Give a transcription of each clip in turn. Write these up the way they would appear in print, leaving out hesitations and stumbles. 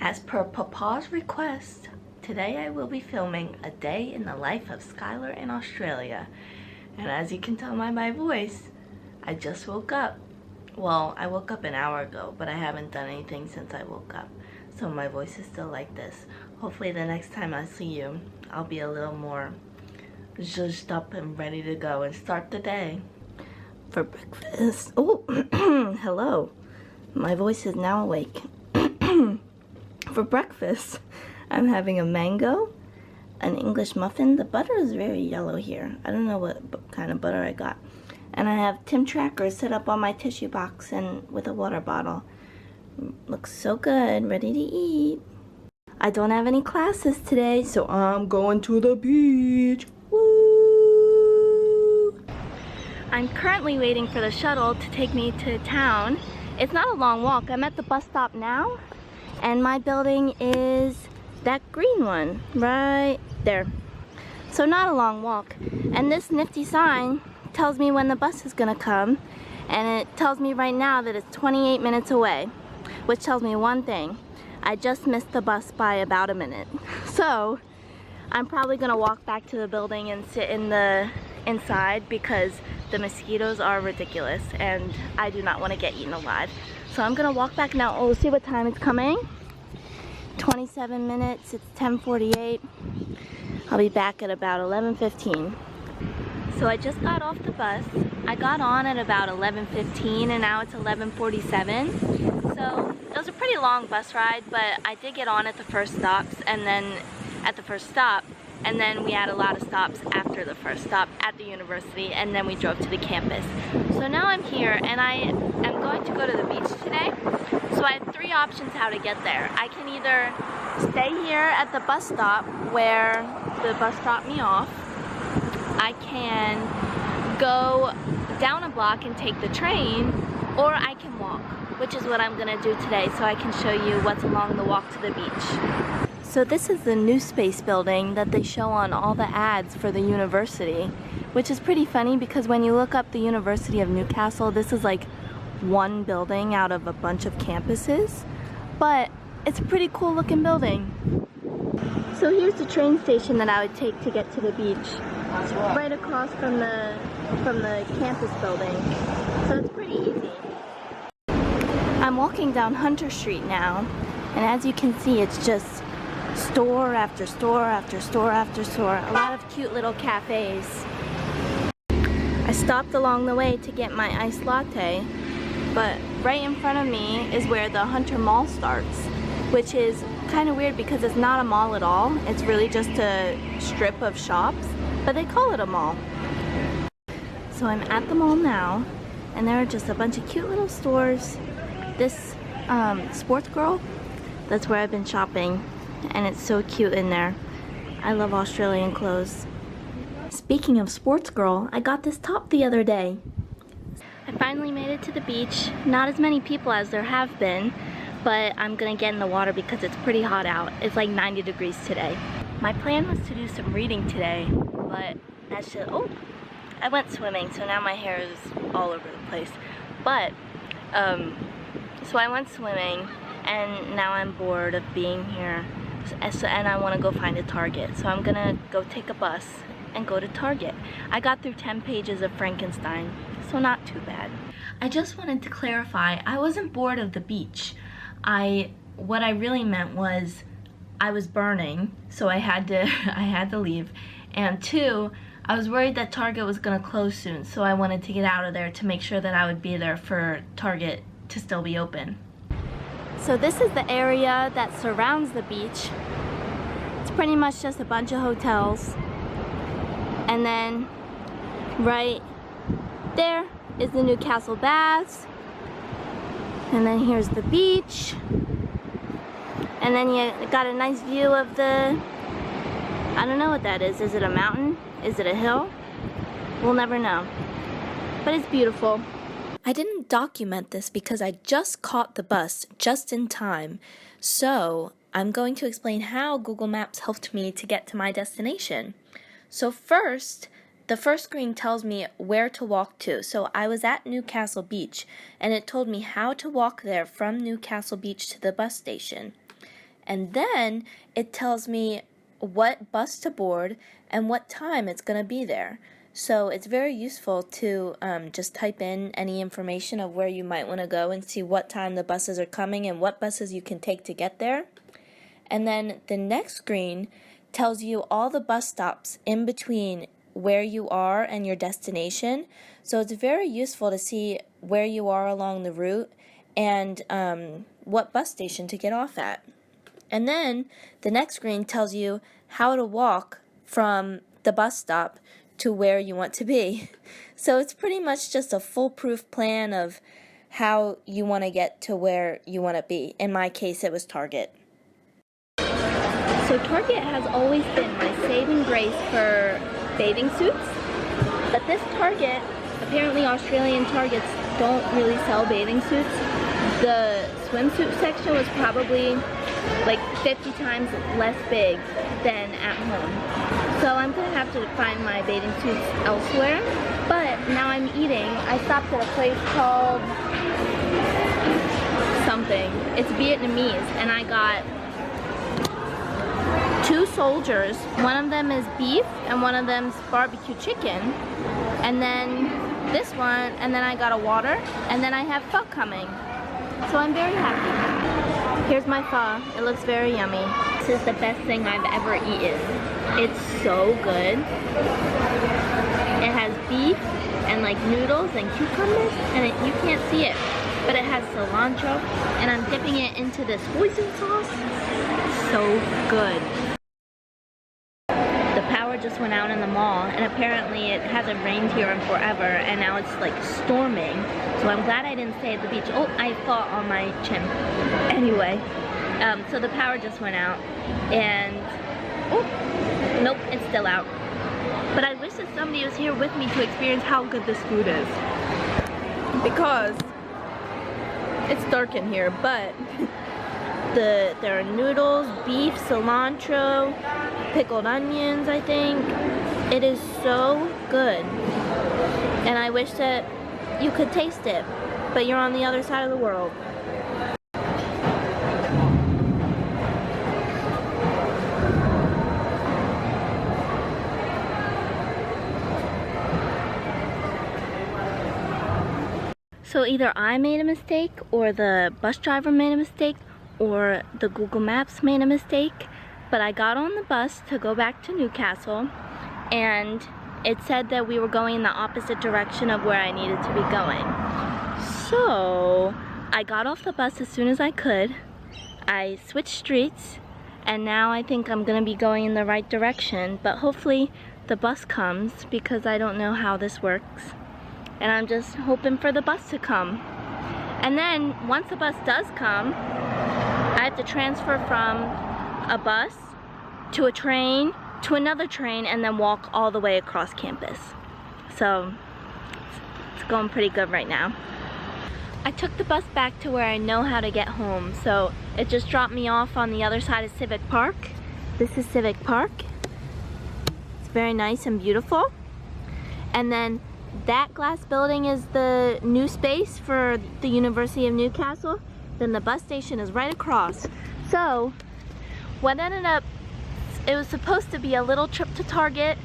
As per Papa's request, today I will be filming a day in the life of Skylar in Australia. And as you can tell by my voice, I just woke up. Well, I woke up an hour ago, but I haven't done anything since I woke up. So my voice is still like this. Hopefully the next time I see you, I'll be a little more zhuzhed up and ready to go and start the day. For breakfast, oh, hello. My voice is now awake. For breakfast, I'm having a mango, an English muffin. The butter is very yellow here. I don't know what kind of butter I got. And I have Tim Trackers set up on my tissue box and with a water bottle. Looks so good, ready to eat. I don't have any classes today, so I'm going to the beach. Woo! I'm currently waiting for the shuttle to take me to town. It's not a long walk. I'm at the bus stop now, and my building is that green one right there. So not a long walk. And this nifty sign tells me when the bus is gonna come, and it tells me right now that it's 28 minutes away, which tells me one thing: I just missed the bus by about a minute. So I'm probably gonna walk back to the building and sit in the inside because the mosquitoes are ridiculous and I do not want to get eaten alive. So I'm gonna walk back now. Oh, see what time it's coming? 27 minutes, it's 10:48. I'll be back at about 11:15. So I just got off the bus. I got on at about 11:15 and now it's 11:47. So it was a pretty long bus ride, but I did get on at the first stops and then we had a lot of stops after the first stop at the university, and then we drove to the campus. So now I'm here and I am going to go to the beach today. So I have three options how to get there. I can either stay here at the bus stop where the bus dropped me off. I can go down a block and take the train, or I can walk, which is what I'm gonna do today, so I can show you what's along the walk to the beach. So this is the new space building that they show on all the ads for the university, which is pretty funny because when you look up the University of Newcastle, this is like one building out of a bunch of campuses, but it's a pretty cool looking building. So here's the train station that I would take to get to the beach, right across from the campus building. So it's pretty easy. I'm walking down Hunter Street now, and as you can see, it's just store after store after store after store. A lot of cute little cafes. I stopped along the way to get my iced latte, but right in front of me is where the Hunter Mall starts, which is kind of weird because it's not a mall at all. It's really just a strip of shops, but they call it a mall. So I'm at the mall now, and there are just a bunch of cute little stores. This Sports Girl, that's where I've been shopping, and it's so cute in there. I love Australian clothes. Speaking of Sports Girl, I got this top the other day. I finally made it to the beach. Not as many people as there have been, but I'm gonna get in the water because it's pretty hot out. It's like 90 degrees today. My plan was to do some reading today, but that's just, oh, I went swimming, so now my hair is all over the place. But, so I went swimming, and now I'm bored of being here, and I want to go find a Target. So I'm gonna go take a bus and go to Target. I got through 10 pages of Frankenstein, so not too bad. I just wanted to clarify, I wasn't bored of the beach. What I really meant was I was burning, so I had to leave. And two, I was worried that Target was gonna close soon, so I wanted to get out of there to make sure that I would be there for Target to still be open. So this is the area that surrounds the beach. It's pretty much just a bunch of hotels. And then right there is the Newcastle Baths. And then here's the beach. And then you got a nice view of the, I don't know what that is. Is it a mountain? Is it a hill? We'll never know. But it's beautiful. I didn't document this because I just caught the bus just in time. So I'm going to explain how Google Maps helped me to get to my destination. So first, the first screen tells me where to walk to. So I was at Newcastle Beach, and it told me how to walk there from Newcastle Beach to the bus station. And then it tells me what bus to board and what time it's going to be there. So it's very useful to just type in any information of where you might want to go and see what time the buses are coming and what buses you can take to get there. And then the next screen tells you all the bus stops in between where you are and your destination. So it's very useful to see where you are along the route and what bus station to get off at. And then the next screen tells you how to walk from the bus stop to where you want to be. So it's pretty much just a foolproof plan of how you want to get to where you want to be. In my case, it was Target. So Target has always been my saving grace for bathing suits. But this Target, apparently Australian Targets don't really sell bathing suits. The swimsuit section was probably like 50 times less big than at home. So I'm going to have to find my bathing suits elsewhere. But now I'm eating. I stopped at a place called something. It's Vietnamese, and I got 2 soldiers. One of them is beef and one of them's barbecue chicken. And then this one, and then I got a water, and then I have pho coming. So I'm very happy. Here's my pho. It looks very yummy. This is the best thing I've ever eaten. It's so good. It has beef and like noodles and cucumbers, and you can't see it, but it has cilantro, and I'm dipping it into this hoisin sauce. So good. The power just went out in the mall, and apparently it hasn't rained here in forever, and now it's like storming. So I'm glad I didn't stay at the beach. Oh, I fought on my chin. Anyway, so the power just went out, and oh, nope, it's still out. But I wish that somebody was here with me to experience how good this food is. Because it's dark in here, but there are noodles, beef, cilantro, pickled onions, I think. It is so good. And I wish that you could taste it, but you're on the other side of the world. So either I made a mistake, or the bus driver made a mistake, or the Google Maps made a mistake, but I got on the bus to go back to Newcastle, and it said that we were going in the opposite direction of where I needed to be going. So I got off the bus as soon as I could. I switched streets, and now I think I'm gonna be going in the right direction, but hopefully the bus comes, because I don't know how this works. And I'm just hoping for the bus to come. And then once the bus does come, I have to transfer from a bus to a train to another train and then walk all the way across campus. So it's going pretty good right now. I took the bus back to where I know how to get home. So it just dropped me off on the other side of Civic Park. This is Civic Park. It's very nice and beautiful. And then that glass building is the new space for the University of Newcastle. Then the bus station is right across. So what ended up, it was supposed to be a little trip to Target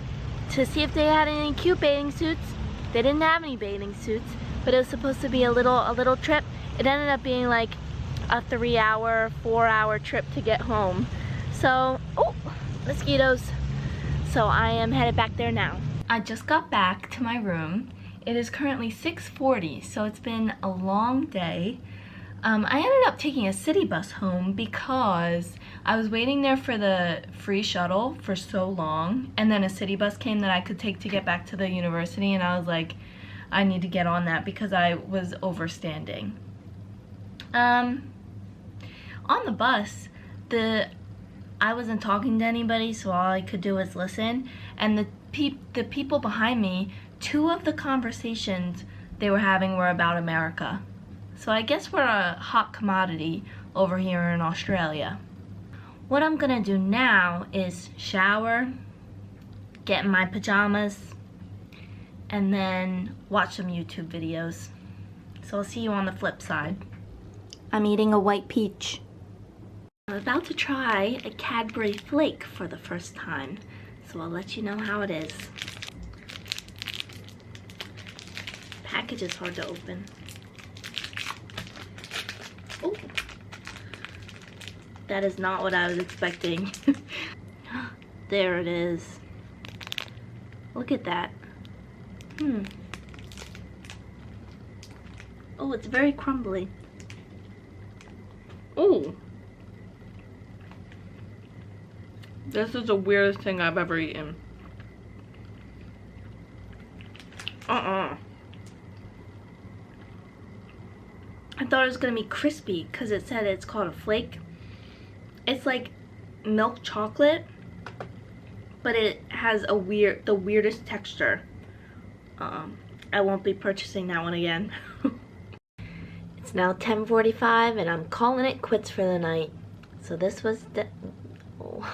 to see if they had any cute bathing suits. They didn't have any bathing suits, but it was supposed to be a little trip. It ended up being like a 3-hour, 4-hour trip to get home. So, oh, mosquitoes. So I am headed back there now. I just got back to my room. It is currently 6:40, so it's been a long day. I ended up taking a city bus home because I was waiting there for the free shuttle for so long, and then a city bus came that I could take to get back to the university, and I was like, I need to get on that because I was overstanding. On the bus, I wasn't talking to anybody, so all I could do was listen, and the people behind me, 2 of the conversations they were having were about America. So I guess we're a hot commodity over here in Australia. What I'm gonna do now is shower, get in my pajamas, and then watch some YouTube videos. So I'll see you on the flip side. I'm eating a white peach. I'm about to try a Cadbury flake for the first time, so I'll let you know how it is. Package is hard to open. Oh, that is not what I was expecting. There it is. Look at that. Oh, it's very crumbly. Oh, this is the weirdest thing I've ever eaten. I thought it was gonna be crispy because it said it's called a flake. It's like milk chocolate, but it has the weirdest texture. I won't be purchasing that one again. It's now 10:45 and I'm calling it quits for the night. So this was oh,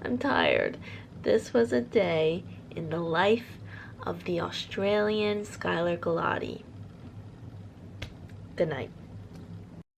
I'm tired. This was a day in the life of the Australian Skylar Galati. Good night.